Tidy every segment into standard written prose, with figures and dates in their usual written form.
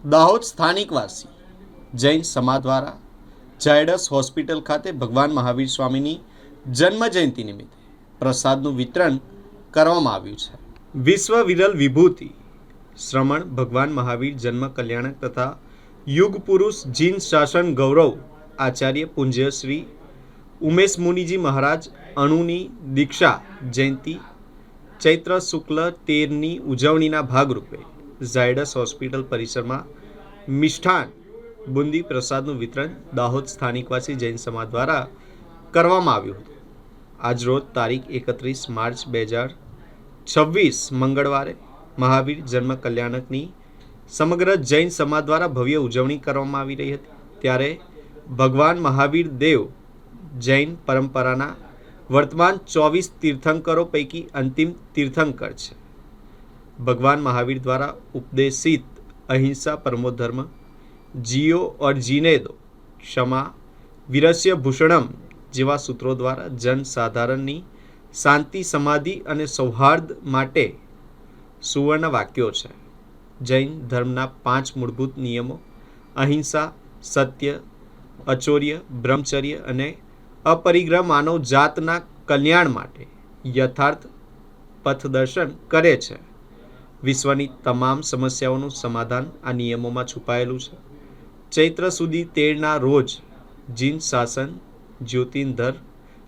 દાહોદ સ્થાનિકવાસી જૈન સમાજ દ્વારા ઝાયડસ હોસ્પિટલ ખાતે ભગવાન મહાવીર સ્વામીની જન્મ જયંતિ નિમિત્તે પ્રસાદનું વિતરણ કરવામાં આવ્યું છે. વિશ્વ વિરલ વિભૂતિ શ્રમણ ભગવાન મહાવીર જન્મ કલ્યાણક તથા યુગ પુરુષ જીન શાસન ગૌરવ આચાર્ય પૂજ્ય શ્રી ઉમેશ મુનિજી મહારાજ અણુની દીક્ષા જયંતિ ચૈત્ર શુક્લ 13ની ઉજવણીના ભાગરૂપે ઝાયડસ હોસ્પિટલ પરિસરમાં મિષ્ઠાન બુંદી પ્રસાદનું વિતરણ દાહોદ સ્થાનિકવાસી જૈન સમાજ દ્વારા કરવામાં આવ્યું હતું. આજરોજ તારીખ 31 માર્ચ 2026 મંગળવારે મહાવીર જન્મ કલ્યાણકની સમગ્ર જૈન સમાજ દ્વારા ભવ્ય ઉજવણી કરવામાં આવી રહી હતી. ત્યારે ભગવાન મહાવીર દેવ જૈન પરંપરાના વર્તમાન 24 તીર્થંકરો પૈકી અંતિમ તીર્થંકર છે. ભગવાન મહાવીર દ્વારા ઉપદેશિત અહિંસા પરમો ધર્મ, જીઓ ઓર જીને દો, ક્ષમા, વીરસ્ય ભૂષણમ જેવા સૂત્રો દ્વારા જનસાધારણની શાંતિ, સમાધિ અને સૌહાર્દ માટે સુવર્ણ વાક્યો છે. જૈન ધર્મના 5 મૂળભૂત નિયમો અહિંસા, સત્ય, અચૌર્ય, બ્રહ્મચર્ય અને અપરિગ્રહ માનવ જાતના કલ્યાણ માટે યથાર્થ પથદર્શન કરે છે. વિશ્વની તમામ સમસ્યાઓનું સમાધાન આ નિયમોમાં છુપાયેલું છે. ચૈત્ર સુધી 13ના રોજ જીન શાસન જ્યોતિર્ધર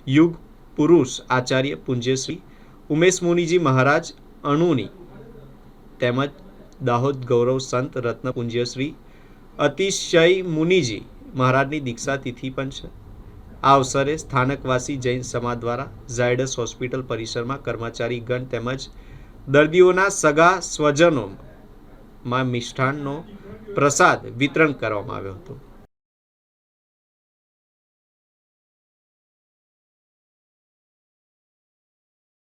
યુગ પુરુષ આચાર્ય પૂજ્ય શ્રી ઉમેશ મુનિજી મહારાજ અણુની તેમજ દાહોદ ગૌરવ સંત રત્ન પૂજ્ય શ્રી અતિશય મુનિજી મહારાજની દીક્ષા તિથિ પણ છે. આ અવસરે સ્થાનકવાસી જૈન સમાજ દ્વારા ઝાયડસ હોસ્પિટલ પરિસરમાં કર્મચારીગણ તેમજ દર્દીઓના સગા સ્વજનોમાં મિષ્ઠાનનો પ્રસાદ વિતરણ કરવામાં આવ્યો હતો.